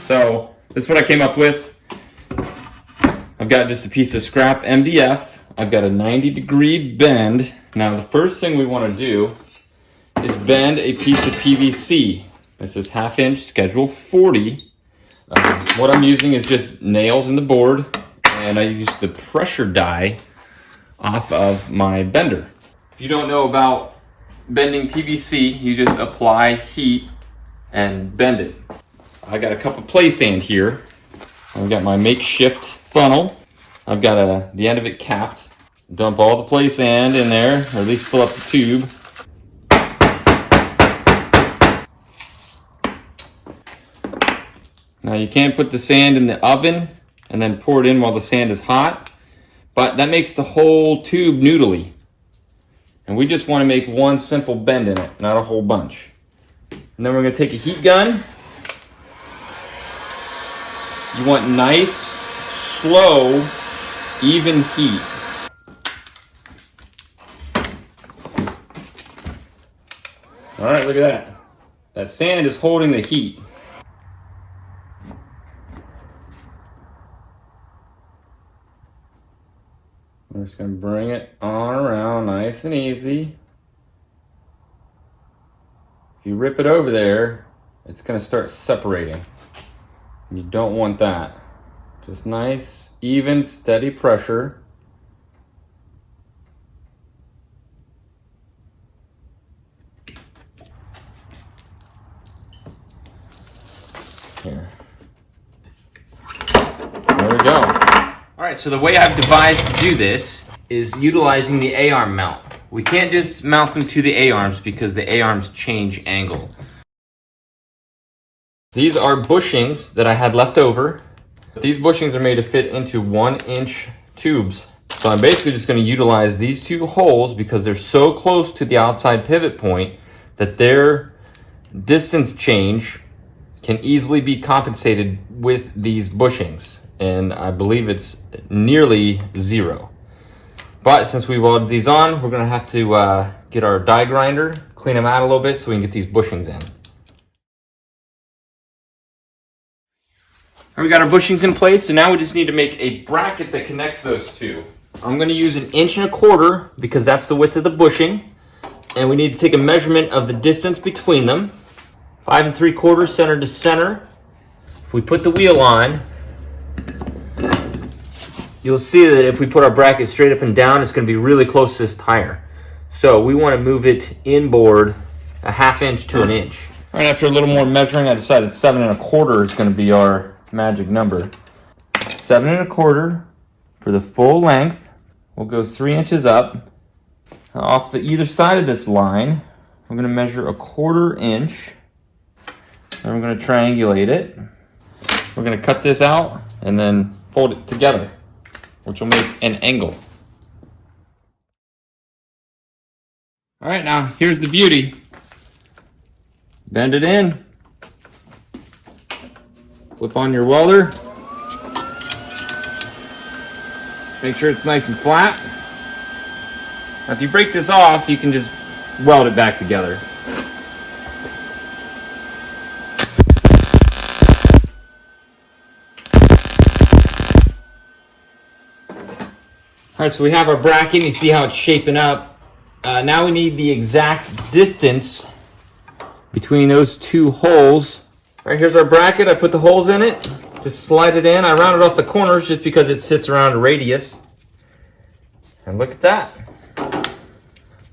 So this is what I came up with. I've got just a piece of scrap MDF. I've got a 90-degree bend. Now the first thing we want to do is bend a piece of PVC. This is 1/2 inch schedule 40. What I'm using is just nails in the board, and I use the pressure die off of my bender. If you don't know about bending PVC, you just apply heat and bend it. I got a cup of play sand here. I've got my makeshift funnel. I've got the end of it capped. Dump all the play sand in there, or at least fill up the tube. Now you can't put the sand in the oven and then pour it in while the sand is hot, but that makes the whole tube noodly. And we just want to make one simple bend in it, not a whole bunch. And then we're going to take a heat gun. You want nice, slow, even heat. All right, look at that. That sand is holding the heat. I'm just going to bring it on around nice and easy. If you rip it over there, it's going to start separating. You don't want that. Just nice, even, steady pressure. Here. There we go. All right, so the way I've devised to do this is utilizing the A-arm mount. We can't just mount them to the A-arms because the A-arms change angle. These are bushings that I had left over. These bushings are made to fit into 1-inch tubes. So I'm basically just going to utilize these 2 holes because they're so close to the outside pivot point that their distance change can easily be compensated with these bushings. And I believe it's nearly 0. But since we welded these on, we're going to have to get our die grinder, clean them out a little bit so we can get these bushings in. All right, we got our bushings in place, so now we just need to make a bracket that connects those 2. I'm going to use 1 1/4 inch because that's the width of the bushing. And we need to take a measurement of the distance between them. 5 3/4 center to center. If we put the wheel on, you'll see that if we put our bracket straight up and down, it's going to be really close to this tire. So we want to move it inboard 1/2 inch to 1 inch. All right, after a little more measuring, I decided 7 1/4 is going to be our magic number. 7 1/4 for the full length. We'll go 3 inches up. Off the either side of this line, we're going to measure 1/4 inch. Then we're going to triangulate it. We're going to cut this out and then fold it together, which will make an angle. All right, now here's the beauty. Bend it in. Flip on your welder. Make sure it's nice and flat. Now if you break this off, you can just weld it back together. All right, so we have our bracket. You see how it's shaping up. Now we need the exact distance between those 2 holes. All right, here's our bracket. I put the holes in it. Just slide it in. I rounded off the corners just because it sits around a radius. And look at that.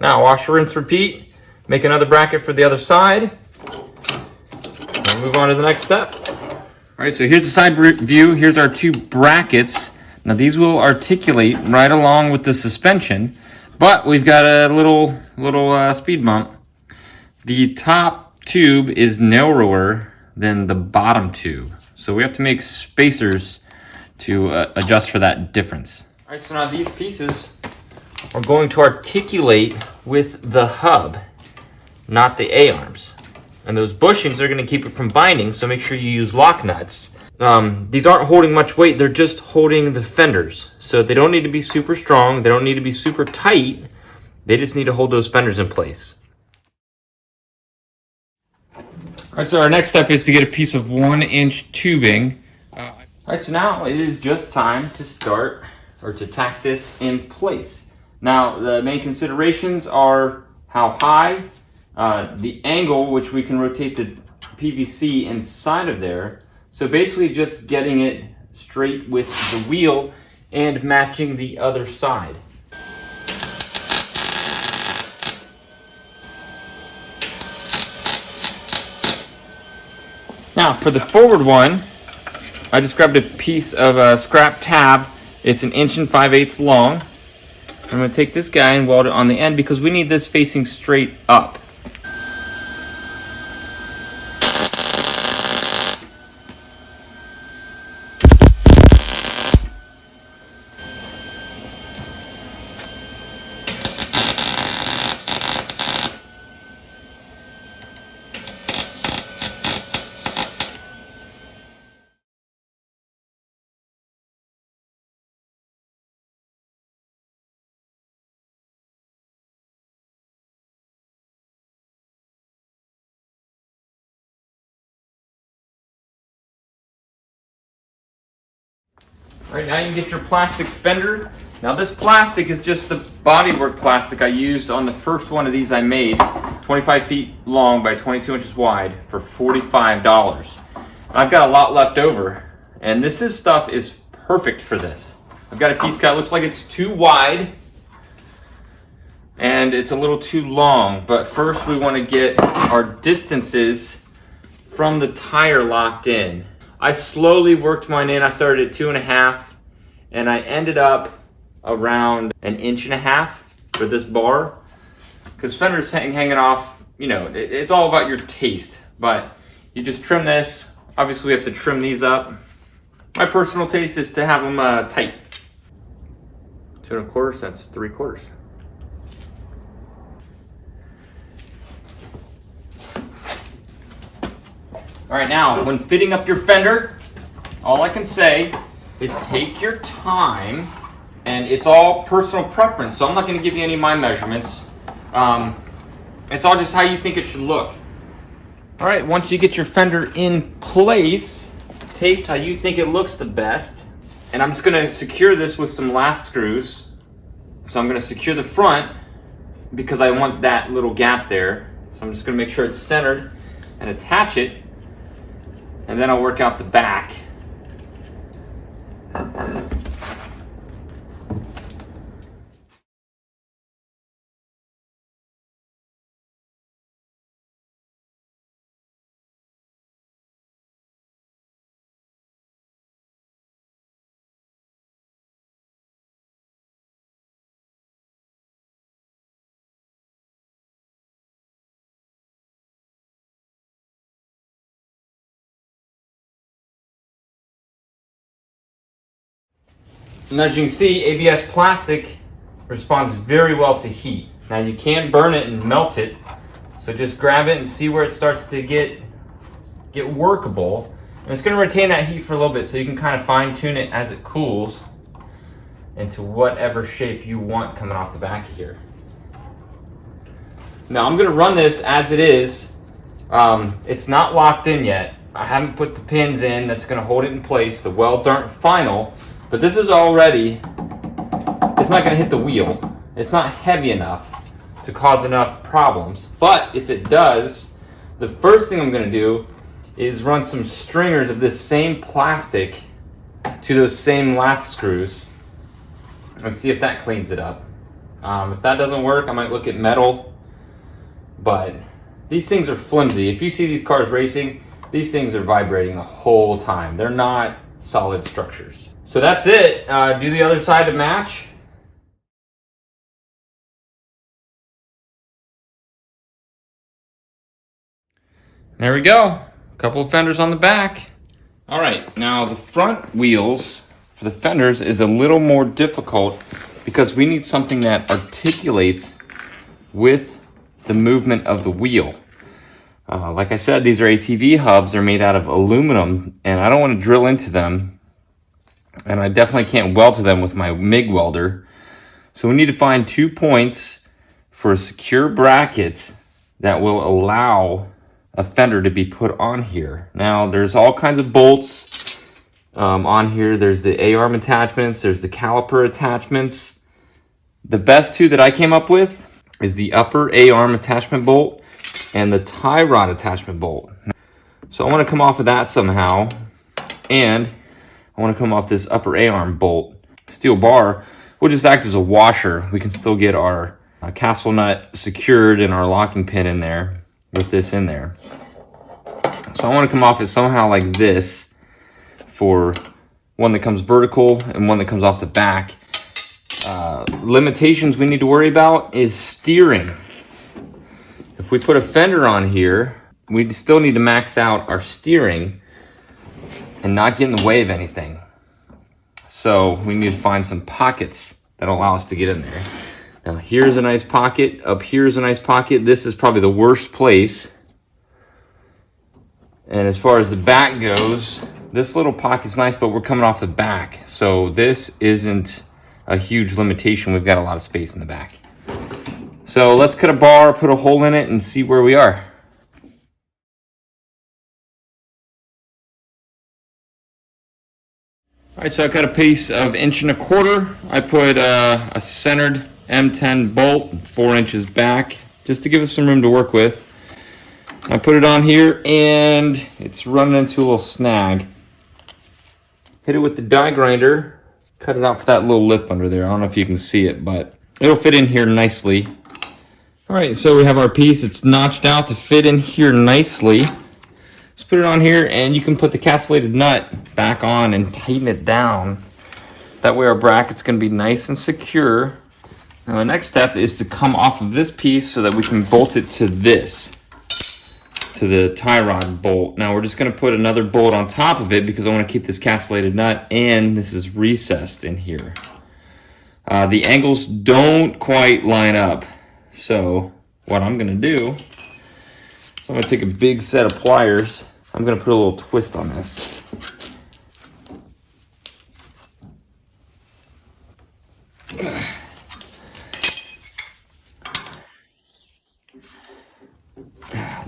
Now wash, rinse, repeat. Make another bracket for the other side. And move on to the next step. All right, so here's the side view. Here's our 2 brackets. Now these will articulate right along with the suspension, but we've got a little speed bump. The top tube is narrower than the bottom tube, so we have to make spacers to adjust for that difference. All right, so now these pieces are going to articulate with the hub, not the A-arms. And those bushings are going to keep it from binding, so make sure you use lock nuts. These aren't holding much weight, they're just holding the fenders. So they don't need to be super strong, they don't need to be super tight, they just need to hold those fenders in place. All right, so our next step is to get a piece of 1-inch tubing. All right, so now it is just time to start or to tack this in place. Now, the main considerations are how high, the angle which we can rotate the PVC inside of there. So basically just getting it straight with the wheel and matching the other side. Now for the forward one, I just grabbed a piece of scrap tab. It's 1 5/8 inches long. I'm going to take this guy and weld it on the end because we need this facing straight up. All right, now you can get your plastic fender. Now this plastic is just the bodywork plastic I used on the first one of these I made, 25 feet long by 22 inches wide for $45. I've got a lot left over, and stuff is perfect for this. I've got a piece cut, looks like it's too wide, and it's a little too long, but first we want to get our distances from the tire locked in. I slowly worked mine in. I started at 2.5, and I ended up around 1.5 inches for this bar. Because fenders hanging off, you know, it's all about your taste. But you just trim this. Obviously, we have to trim these up. My personal taste is to have them tight. 2 1/4, that's 3/4. All right, now, when fitting up your fender, all I can say is take your time, and it's all personal preference, so I'm not gonna give you any of my measurements. It's all just how you think it should look. All right, once you get your fender in place, taped how you think it looks the best, and I'm just gonna secure this with some lath screws. So I'm gonna secure the front because I want that little gap there. So I'm just gonna make sure it's centered and attach it. And then I'll work out the back. And as you can see, ABS plastic responds very well to heat. Now you can burn it and melt it, so just grab it and see where it starts to get workable. And it's going to retain that heat for a little bit, so you can kind of fine tune it as it cools into whatever shape you want coming off the back of here. Now I'm going to run this as it is. It's not locked in yet. I haven't put the pins in that's going to hold it in place. The welds aren't final. But this is already, it's not going to hit the wheel. It's not heavy enough to cause enough problems. But if it does, the first thing I'm going to do is run some stringers of this same plastic to those same lath screws and see if that cleans it up. If that doesn't work, I might look at metal. But these things are flimsy. If you see these cars racing, these things are vibrating the whole time. They're not solid structures. So that's it. Do the other side to match. There we go. A couple of fenders on the back. All right, now the front wheels for the fenders is a little more difficult because we need something that articulates with the movement of the wheel. Like I said, these are ATV hubs. They're made out of aluminum, and I don't want to drill into them. And I definitely can't weld to them with my MIG welder. So we need to find 2 points for a secure bracket that will allow a fender to be put on here. Now there's all kinds of bolts on here. There's the A-arm attachments, there's the caliper attachments. The best two that I came up with is the upper A-arm attachment bolt and the tie rod attachment bolt. So I want to come off of that somehow, and I want to come off this upper A-arm bolt. Steel bar will just act as a washer. We can still get our castle nut secured and our locking pin in there with this in there. So I want to come off it somehow like this for one that comes vertical and one that comes off the back. Limitations we need to worry about is steering. If we put a fender on here, we still need to max out our steering and not get in the way of anything. So we need to find some pockets that allow us to get in there. Now here's a nice pocket, up here's a nice pocket. This is probably the worst place. And as far as the back goes, this little pocket's nice, but we're coming off the back. So this isn't a huge limitation. We've got a lot of space in the back. So let's cut a bar, put a hole in it, and see where we are. All right, so I cut a piece of 1.25 inches. I put a centered M10 bolt 4 inches back, just to give us some room to work with. I put it on here, and it's running into a little snag. Hit it with the die grinder, cut it out for that little lip under there. I don't know if you can see it, but it'll fit in here nicely. All right, so we have our piece. It's notched out to fit in here nicely. Just put it on here, and you can put the castellated nut back on and tighten it down. That way our bracket's gonna be nice and secure. Now the next step is to come off of this piece so that we can bolt it to this, to the tie rod bolt. Now we're just gonna put another bolt on top of it because I wanna keep this castellated nut, and this is recessed in here. The angles don't quite line up. So what I'm gonna do, I'm gonna take a big set of pliers. I'm gonna put a little twist on this.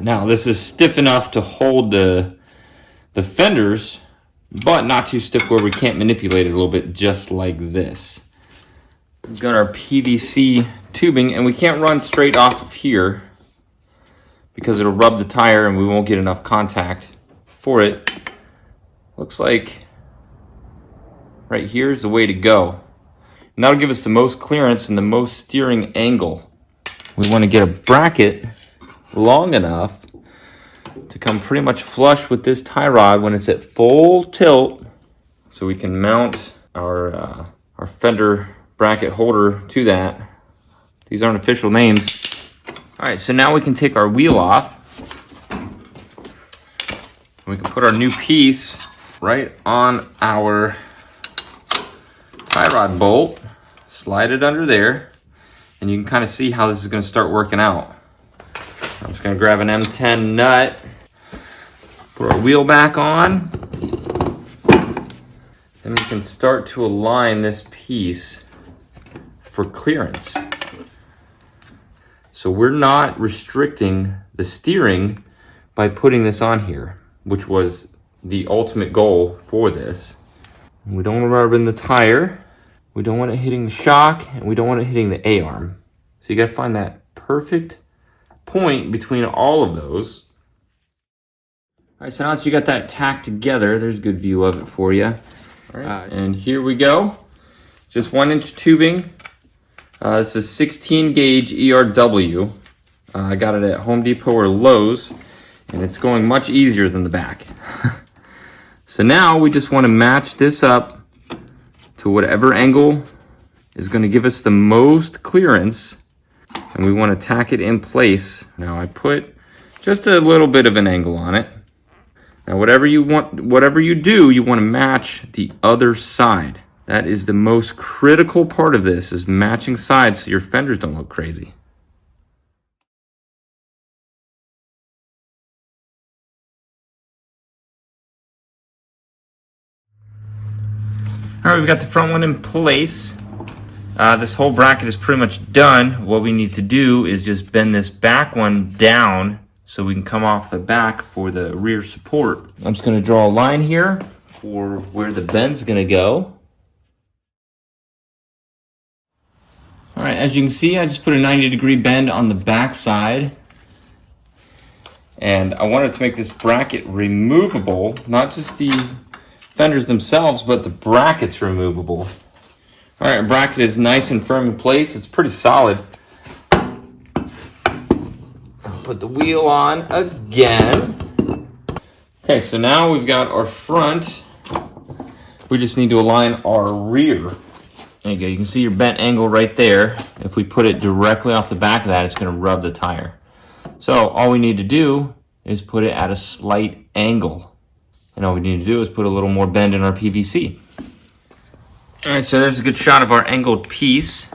Now this is stiff enough to hold the fenders, but not too stiff where we can't manipulate it a little bit, just like this. We've got our PVC tubing, and we can't run straight off of here because it'll rub the tire and we won't get enough contact for it. Looks like right here is the way to go. And that'll give us the most clearance and the most steering angle. We want to get a bracket long enough to come pretty much flush with this tie rod when it's at full tilt, so we can mount our fender bracket holder to that. These aren't official names. All right, so now we can take our wheel off. We can put our new piece right on our tie rod bolt, slide it under there, and you can kind of see how this is going to start working out. I'm just going to grab an M10 nut, put our wheel back on, and we can start to align this piece for clearance. So we're not restricting the steering by putting this on here, which was the ultimate goal for this. We don't want to rub in the tire, we don't want it hitting the shock, and we don't want it hitting the A-arm. So you got to find that perfect point between all of those. All right, so now that you got that tacked together, there's a good view of it for you. All right, and here we go. Just 1-inch tubing. This is 16 gauge ERW. I got it at Home Depot or Lowe's, and it's going much easier than the back. So now we just want to match this up to whatever angle is going to give us the most clearance, and we want to tack it in place. Now I put just a little bit of an angle on it. Now whatever you do, you want to match the other side. That is the most critical part of this, is matching sides so your fenders don't look crazy. All right, we've got the front one in place. This whole bracket is pretty much done. What we need to do is just bend this back one down so we can come off the back for the rear support. I'm just going to draw a line here for where the bend's going to go. All right, as you can see, I just put a 90-degree bend on the back side. And I wanted to make this bracket removable, not just the fenders themselves, but the bracket's removable. All right, bracket is nice and firm in place. It's pretty solid. Put the wheel on again. Okay, so now we've got our front. We just need to align our rear. There you go. You can see your bent angle right there. If we put it directly off the back of that, it's going to rub the tire. So all we need to do is put it at a slight angle. And all we need to do is put a little more bend in our PVC. All right, so there's a good shot of our angled piece.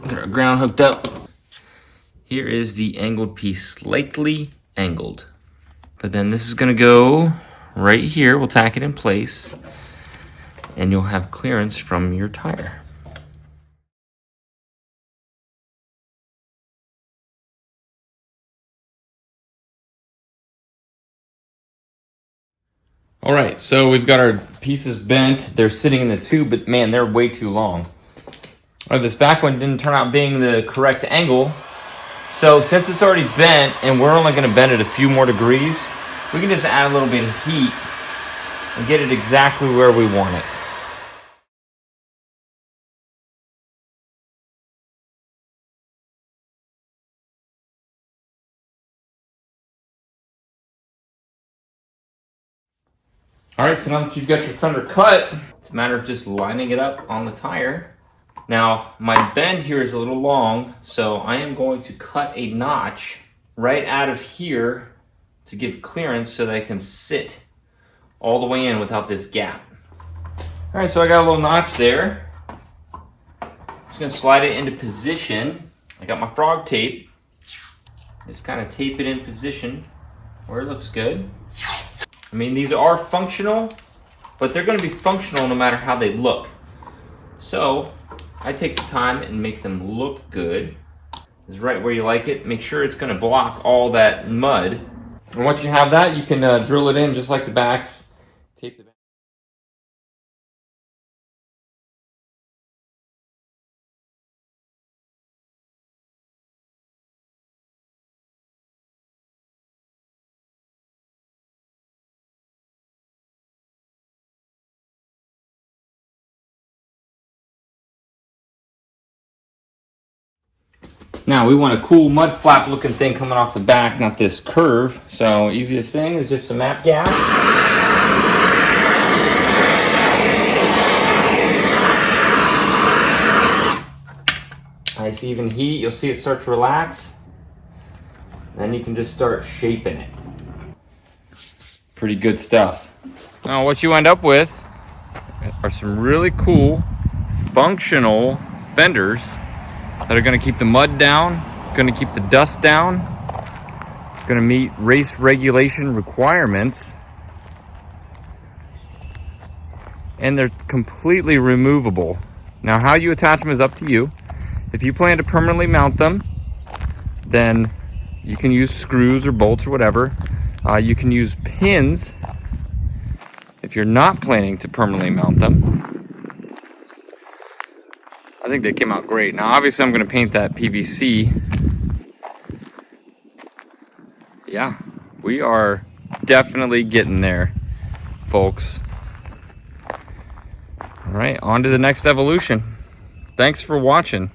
Get our ground hooked up. Here is the angled piece, slightly angled. But then this is going to go right here. We'll tack it in place. And you'll have clearance from your tire. All right, so we've got our pieces bent. They're sitting in the tube, but man, they're way too long. All right, this back one didn't turn out being the correct angle. So since it's already bent and we're only going to bend it a few more degrees, we can just add a little bit of heat and get it exactly where we want it. All right, so now that you've got your fender cut, it's a matter of just lining it up on the tire. Now, my bend here is a little long, so I am going to cut a notch right out of here to give clearance so that I can sit all the way in without this gap. All right, so I got a little notch there. Just gonna slide it into position. I got my frog tape. Just kind of tape it in position where it looks good. I mean, these are functional, but they're going to be functional no matter how they look. So I take the time and make them look good. It's right where you like it. Make sure it's going to block all that mud. And once you have that, you can drill it in just like the backs. Tape the back. Now we want a cool mud flap looking thing coming off the back, not this curve. So easiest thing is just some map gas. Nice even heat, you'll see it start to relax. Then you can just start shaping it. Pretty good stuff. Now what you end up with are some really cool functional fenders that are going to keep the mud down, going to keep the dust down, going to meet race regulation requirements, and they're completely removable. Now, how you attach them is up to you. If you plan to permanently mount them, then you can use screws or bolts or whatever. You can use pins if you're not planning to permanently mount them. I think they came out great. Now, obviously, I'm going to paint that PVC. Yeah, we are definitely getting there, folks. All right, on to the next evolution. Thanks for watching.